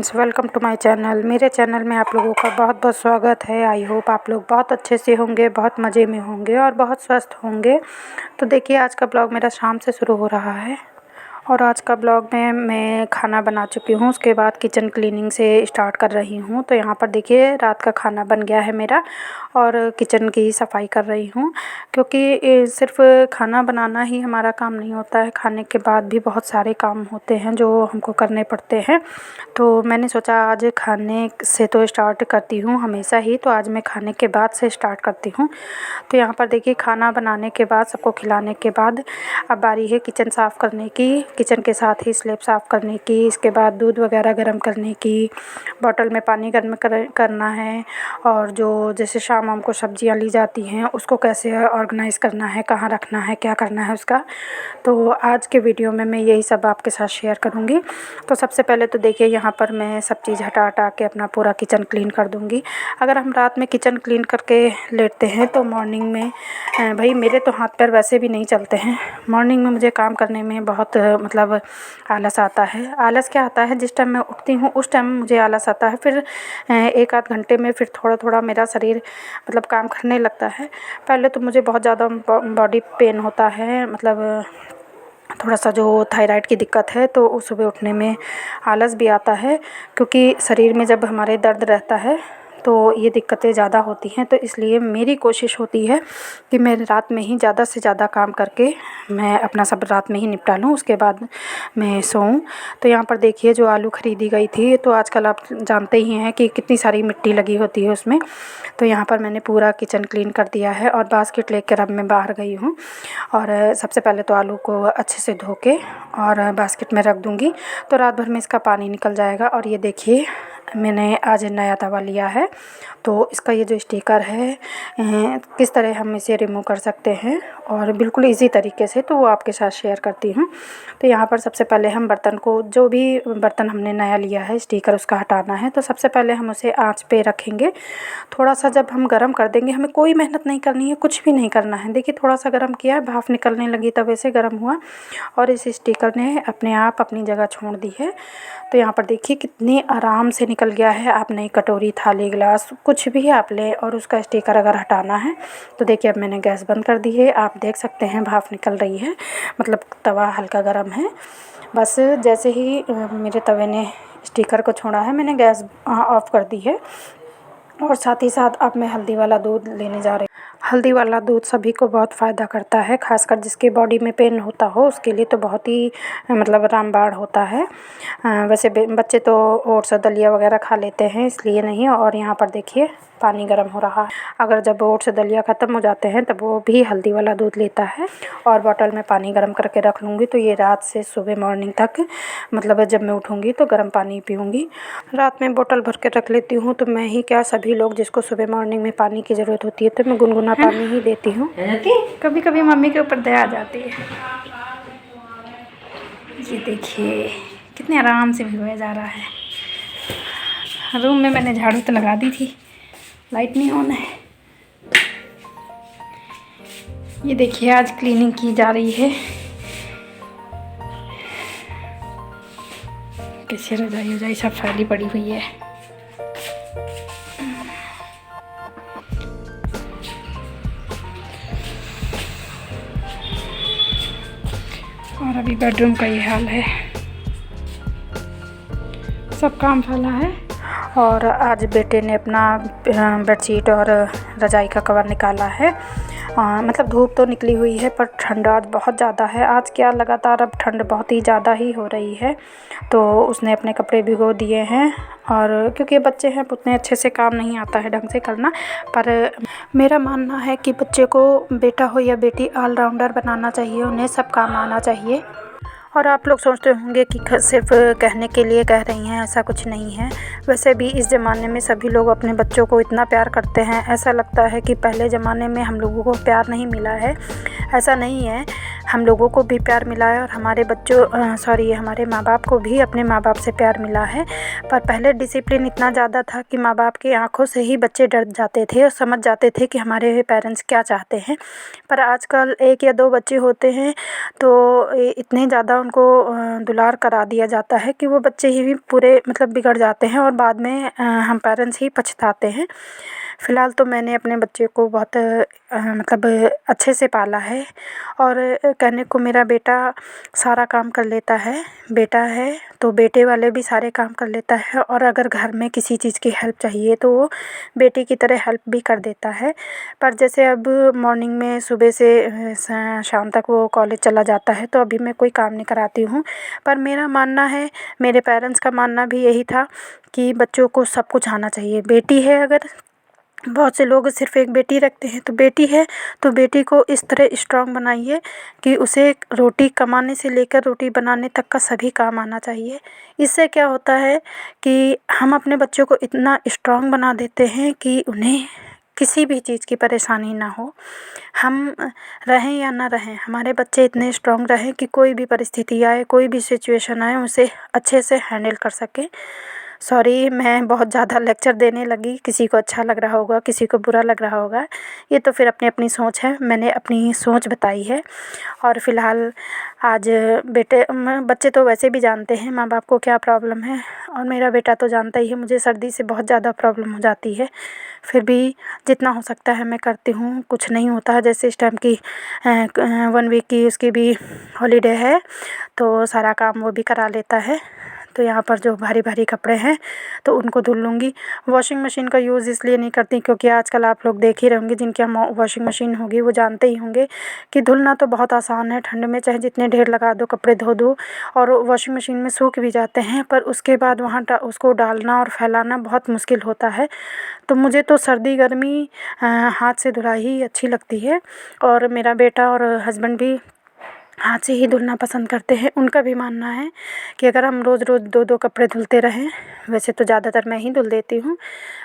Friends, welcome to my channel. मेरे channel में आप लोगों का बहुत बहुत स्वागत है। आई होप आप लोग बहुत अच्छे से होंगे, बहुत मज़े में होंगे और बहुत स्वस्थ होंगे। तो देखिए, आज का ब्लॉग मेरा शाम से शुरू हो रहा है और आज का ब्लॉग में मैं खाना बना चुकी हूँ। उसके बाद किचन क्लीनिंग से स्टार्ट कर रही हूँ। तो यहाँ पर देखिए, रात का खाना बन गया है मेरा और किचन की सफाई कर रही हूँ, क्योंकि सिर्फ खाना बनाना ही हमारा काम नहीं होता है। खाने के बाद भी बहुत सारे काम होते हैं जो हमको करने पड़ते हैं। तो मैंने सोचा आज खाने से तो स्टार्ट करती हूँ हमेशा ही, तो आज मैं खाने के बाद से स्टार्ट करती हूँ। तो यहाँ पर देखिए, खाना बनाने के बाद, सबको खिलाने के बाद अब बारी है किचन साफ़ करने की, किचन के साथ ही स्लैब साफ़ करने की। इसके बाद दूध वगैरह गर्म करने की, बॉटल में पानी गर्म करना है, और जो जैसे शाम को सब्जियां ली जाती हैं उसको कैसे ऑर्गेनाइज़ करना है, कहाँ रखना है, क्या करना है उसका। तो आज के वीडियो में मैं यही सब आपके साथ शेयर करूँगी। तो सबसे पहले तो देखिए, यहाँ पर मैं सब चीज़ हटा के अपना पूरा किचन क्लीन कर दूँगी। अगर हम रात में किचन क्लीन करके लेटते हैं तो मॉर्निंग में भाई मेरे तो हाथ पैर वैसे भी नहीं चलते हैं। मॉर्निंग में मुझे काम करने में बहुत मतलब आलस आता है। आलस क्या आता है, जिस टाइम मैं उठती हूँ उस टाइम मुझे आलस आता है। फिर एक आध घंटे में फिर थोड़ा थोड़ा मेरा शरीर मतलब काम करने लगता है। पहले तो मुझे बहुत ज़्यादा बॉडी पेन होता है, मतलब थोड़ा सा जो थायराइड की दिक्कत है, तो उस सुबह उठने में आलस भी आता है, क्योंकि शरीर में जब हमारे दर्द रहता है तो ये दिक्कतें ज़्यादा होती हैं। तो इसलिए मेरी कोशिश होती है कि मैं रात में ही ज़्यादा से ज़्यादा काम करके मैं अपना सब रात में ही निपटा लूँ, उसके बाद मैं सोऊं। तो यहाँ पर देखिए, जो आलू ख़रीदी गई थी, तो आजकल आप जानते ही हैं कि कितनी सारी मिट्टी लगी होती है उसमें। तो यहाँ पर मैंने पूरा किचन क्लीन कर दिया है और बास्केट लेकर अब मैं बाहर गई हूँ। और सबसे पहले तो आलू को अच्छे से धो के और बास्केट में रख दूँगी, तो रात भर में इसका पानी निकल जाएगा। और ये देखिए, मैंने आज नया तवा लिया है, तो इसका ये जो स्टिकर है किस तरह हम इसे रिमूव कर सकते हैं और बिल्कुल इजी तरीके से, तो वो आपके साथ शेयर करती हूँ। तो यहाँ पर सबसे पहले हम बर्तन को, जो भी बर्तन हमने नया लिया है स्टिकर उसका हटाना है। तो सबसे पहले हम उसे आंच पे रखेंगे। थोड़ा सा जब हम गर्म कर देंगे, हमें कोई मेहनत नहीं करनी है, कुछ भी नहीं करना है। देखिए, थोड़ा सा गर्म किया, भाप निकलने लगी, तवे से गर्म हुआ और इस स्टिकर ने अपने आप अपनी जगह छोड़ दी है। तो यहाँ पर देखिए कितनी आराम से निकल गया है। आप नई कटोरी, थाली, गिलास कुछ भी आप लें और उसका स्टिकर अगर हटाना है तो देखिए, अब मैंने गैस बंद कर दी है। आप देख सकते हैं भाप निकल रही है, मतलब तवा हल्का गर्म है। बस जैसे ही मेरे तवे ने स्टिकर को छोड़ा है, मैंने गैस ऑफ कर दी है। और साथ ही साथ अब मैं हल्दी वाला दूध लेने जा रही हूँ। हल्दी वाला दूध सभी को बहुत फ़ायदा करता है, खासकर जिसके बॉडी में पेन होता हो उसके लिए तो बहुत ही मतलब रामबाण होता है। वैसे बच्चे तो ओट्स और दलिया वगैरह खा लेते हैं, इसलिए नहीं। और यहाँ पर देखिए, पानी गर्म हो रहा है। अगर जब ओट्स दलिया ख़त्म हो जाते हैं तब वो भी हल्दी वाला दूध लेता है। और बॉटल में पानी गर्म करके रख लूँगी, तो ये रात से सुबह मॉर्निंग तक, मतलब जब मैं उठूँगी तो गर्म पानी पीऊँगी। रात में बोतल भर के रख लेती हूँ, तो मैं ही क्या, सभी लोग जिसको सुबह मॉर्निंग में पानी की ज़रूरत होती है तो मैं गुनगुना पानी ही देती हूँ। कभी कभी मम्मी के ऊपर दया आ जाती है। ये देखिए कितने आराम से भिगोया जा रहा है। रूम में मैंने झाड़ू तो लगा दी थी, लाइट नहीं ऑन है। ये देखिए, आज क्लीनिंग की जा रही है। कैसे रजाई सब फैली पड़ी हुई है। और अभी बेडरूम का ये हाल है, सब काम फैला है। और आज बेटे ने अपना बेडशीट और रजाई का कवर निकाला है। मतलब धूप तो निकली हुई है पर ठंड आज बहुत ज़्यादा है। आज क्या, लगातार अब ठंड बहुत ही ज़्यादा ही हो रही है। तो उसने अपने कपड़े भिगो दिए हैं, और क्योंकि बच्चे हैं उतने अच्छे से काम नहीं आता है ढंग से करना। पर मेरा मानना है कि बच्चे को, बेटा हो या बेटी, ऑलराउंडर बनाना चाहिए, उन्हें सब काम आना चाहिए। और आप लोग सोचते होंगे कि सिर्फ कहने के लिए कह रही हैं, ऐसा कुछ नहीं है। वैसे भी इस ज़माने में सभी लोग अपने बच्चों को इतना प्यार करते हैं, ऐसा लगता है कि पहले ज़माने में हम लोगों को प्यार नहीं मिला है। ऐसा नहीं है, हम लोगों को भी प्यार मिला है और हमारे हमारे माँ बाप को भी अपने माँ बाप से प्यार मिला है। पर पहले डिसिप्लिन इतना ज़्यादा था कि माँ बाप की आंखों से ही बच्चे डर जाते थे और समझ जाते थे कि हमारे पेरेंट्स क्या चाहते हैं। पर आजकल 1 या 2 बच्चे होते हैं तो इतने ज़्यादा उनको दुलार करा दिया जाता है कि वो बच्चे ही पूरे मतलब बिगड़ जाते हैं और बाद में हम पेरेंट्स ही पछताते हैं। फ़िलहाल तो मैंने अपने बच्चे को बहुत मतलब अच्छे से पाला है और कहने को मेरा बेटा सारा काम कर लेता है। बेटा है तो बेटे वाले भी सारे काम कर लेता है और अगर घर में किसी चीज़ की हेल्प चाहिए तो वो बेटे की तरह हेल्प भी कर देता है। पर जैसे अब मॉर्निंग में सुबह से शाम तक वो कॉलेज चला जाता है तो अभी मैं कोई काम नहीं कराती हूँ। पर मेरा मानना है, मेरे पेरेंट्स का मानना भी यही था कि बच्चों को सब कुछ आना चाहिए। बेटी है, अगर बहुत से लोग सिर्फ़ एक बेटी रखते हैं, तो बेटी है तो बेटी को इस तरह स्ट्रॉन्ग बनाइए कि उसे रोटी कमाने से लेकर रोटी बनाने तक का सभी काम आना चाहिए। इससे क्या होता है कि हम अपने बच्चों को इतना स्ट्रॉन्ग बना देते हैं कि उन्हें किसी भी चीज़ की परेशानी ना हो। हम रहें या ना रहें, हमारे बच्चे इतने स्ट्रॉन्ग रहें कि कोई भी परिस्थिति आए, कोई भी सिचुएशन आए, उसे अच्छे से हैंडल कर सकें। सॉरी, मैं बहुत ज़्यादा लेक्चर देने लगी, किसी को अच्छा लग रहा होगा, किसी को बुरा लग रहा होगा, ये तो फिर अपनी अपनी सोच है। मैंने अपनी सोच बताई है। और फ़िलहाल आज बच्चे तो वैसे भी जानते हैं माँ बाप को क्या प्रॉब्लम है और मेरा बेटा तो जानता ही है, मुझे सर्दी से बहुत ज़्यादा प्रॉब्लम हो जाती है। फिर भी जितना हो सकता है मैं करती हूँ, कुछ नहीं होता है। जैसे इस टाइम की 1 वीक की उसकी भी हॉलीडे है तो सारा काम वो भी करा लेता है। तो यहाँ पर जो भारी भारी कपड़े हैं तो उनको धुल लूँगी। वॉशिंग मशीन का यूज़ इसलिए नहीं करती क्योंकि आजकल आप लोग देख ही रहे होंगे, जिनके यहाँ वॉशिंग मशीन होगी वो जानते ही होंगे कि धुलना तो बहुत आसान है। ठंड में चाहे जितने ढेर लगा दो, कपड़े धो दो और वॉशिंग मशीन में सूख भी जाते हैं, पर उसके बाद वहाँ उसको डालना और फैलाना बहुत मुश्किल होता है। तो मुझे तो सर्दी गर्मी हाथ से धुलाई ही अच्छी लगती है और मेरा बेटा और हस्बैंड भी हाथ से ही धुलना पसंद करते हैं। उनका भी मानना है कि अगर हम रोज़ रोज़ 2-2 कपड़े धुलते रहें, वैसे तो ज़्यादातर मैं ही धुल देती हूँ,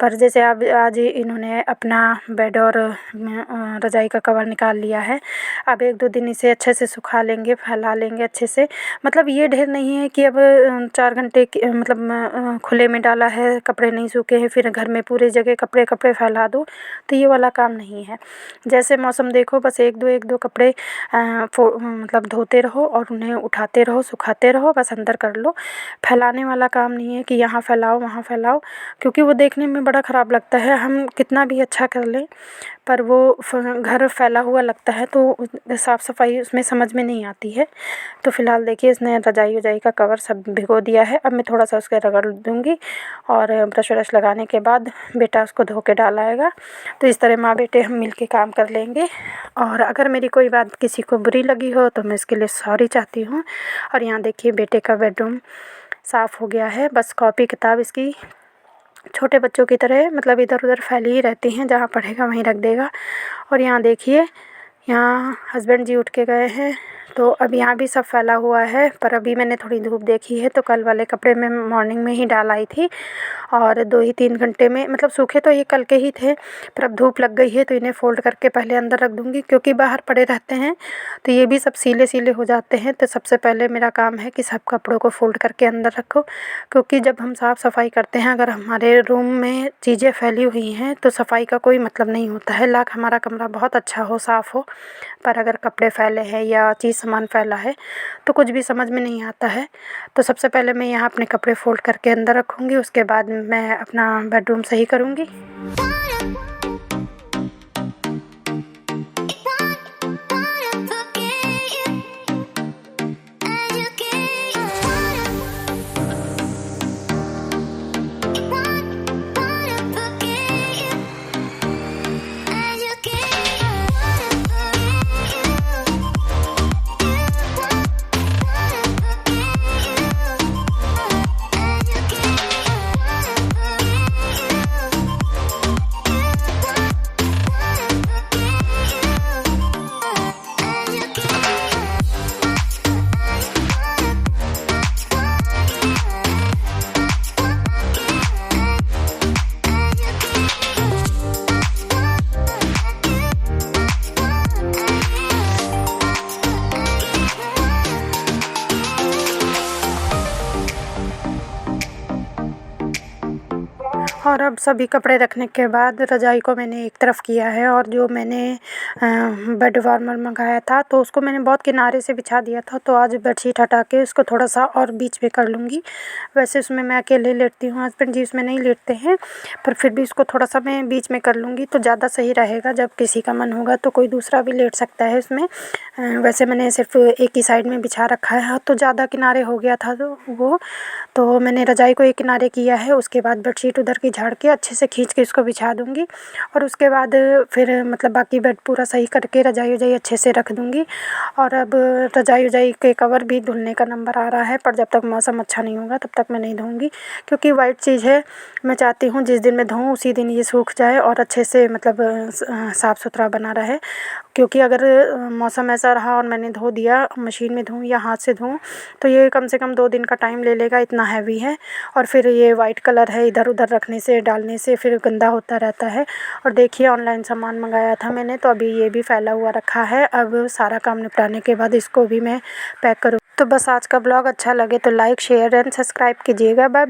पर जैसे अब आज इन्होंने अपना बेड और रज़ाई का कवर निकाल लिया है। अब 1-2 दिन इसे अच्छे से सुखा लेंगे, फैला लेंगे अच्छे से। मतलब ये ढेर नहीं है कि अब 4 घंटे मतलब खुले में डाला है, कपड़े नहीं सूखे हैं, फिर घर में पूरी जगह कपड़े कपड़े फैला दो, तो ये वाला काम नहीं है। जैसे मौसम देखो, बस 1-2 कपड़े मतलब धोते रहो और उन्हें उठाते रहो, सुखाते रहो, बस अंदर कर लो। फैलाने वाला काम नहीं है कि यहाँ फैलाओ वहाँ फैलाओ, क्योंकि वो देखने में बड़ा ख़राब लगता है। हम कितना भी अच्छा कर लें पर वो घर फैला हुआ लगता है तो साफ़ सफाई उसमें समझ में नहीं आती है। तो फ़िलहाल देखिए, इसने रज़ाई वजाई का कवर सब भिगो दिया है। अब मैं थोड़ा सा उसके रगड़ दूँगी और ब्रश व्रश लगाने के बाद बेटा उसको धो के डाल आएगा। तो इस तरह माँ बेटे हम मिल के काम कर लेंगे। और अगर मेरी कोई बात किसी को बुरी लगी हो तो मैं इसके लिए सॉरी चाहती हूँ। और यहाँ देखिए, बेटे का बेडरूम साफ़ हो गया है। बस कॉपी किताब इसकी छोटे बच्चों की तरह मतलब इधर उधर फैली ही रहती हैं, जहाँ पढ़ेगा वहीं रख देगा। और यहाँ देखिए, यहाँ हस्बैंड जी उठ के गए हैं तो अब यहाँ भी सब फैला हुआ है। पर अभी मैंने थोड़ी धूप देखी है तो कल वाले कपड़े मैं मॉर्निंग में ही डाल आई थी और 2 ही 3 घंटे में मतलब सूखे तो ये कल के ही थे, पर अब धूप लग गई है तो इन्हें फ़ोल्ड करके पहले अंदर रख दूँगी, क्योंकि बाहर पड़े रहते हैं तो ये भी सब सीले सीले हो जाते हैं। तो सबसे पहले मेरा काम है कि सब कपड़ों को फ़ोल्ड करके अंदर रखो, क्योंकि जब हम साफ़ सफाई करते हैं, अगर हमारे रूम में चीज़ें फैली हुई हैं तो सफाई का कोई मतलब नहीं होता है। लाख हमारा कमरा बहुत अच्छा हो, साफ़ हो, पर अगर कपड़े फैले हैं या चीज़ सामान फैला है तो कुछ भी समझ में नहीं आता है। तो सबसे पहले मैं यहाँ अपने कपड़े फ़ोल्ड करके अंदर रखूँगी, उसके बाद मैं अपना बेडरूम सही करूँगी। और अब सभी कपड़े रखने के बाद रज़ाई को मैंने एक तरफ किया है और जो मैंने बेड वार्मर मंगाया था तो उसको मैंने बहुत किनारे से बिछा दिया था, तो आज बेडशीट हटा के उसको थोड़ा सा और बीच में कर लूँगी। वैसे उसमें मैं अकेले लेटती हूँ, हस्बैंड जी उसमें नहीं लेटते हैं, पर फिर भी इसको थोड़ा सा मैं बीच में कर लूँगी तो ज़्यादा सही रहेगा। जब किसी का मन होगा तो कोई दूसरा भी लेट सकता है इसमें। वैसे मैंने सिर्फ एक ही साइड में बिछा रखा है तो ज़्यादा किनारे हो गया था तो मैंने रज़ाई को एक किनारे किया है। उसके बाद बेडशीट उधर की झाड़ के अच्छे से खींच के इसको बिछा दूँगी और उसके बाद फिर मतलब बाकी बेड पूरा सही करके रज़ाई वज़ाई अच्छे से रख दूँगी। और अब रज़ाई वज़ाई के कवर भी धुलने का नंबर आ रहा है, पर जब तक मौसम अच्छा नहीं होगा तब तक मैं नहीं धोऊँगी, क्योंकि वाइट चीज़ है। मैं चाहती हूँ जिस दिन मैं धोऊँ उसी दिन ये सूख जाए और अच्छे से मतलब साफ़ सुथरा बना रहे, क्योंकि अगर मौसम ऐसा रहा और मैंने धो दिया, मशीन में धोऊँ या हाथ से धोऊँ, तो ये कम से कम 2 दिन का टाइम ले लेगा, इतना हैवी है। और फिर ये वाइट कलर है, इधर उधर रखने से डालने से फिर गंदा होता रहता है। और देखिए ऑनलाइन सामान मंगाया था मैंने, तो अभी ये भी फैला हुआ रखा है। अब सारा काम निपटाने के बाद इसको भी मैं पैक करूँ। तो बस आज का ब्लॉग अच्छा लगे तो लाइक शेयर एंड सब्सक्राइब कीजिएगा। Bye bye.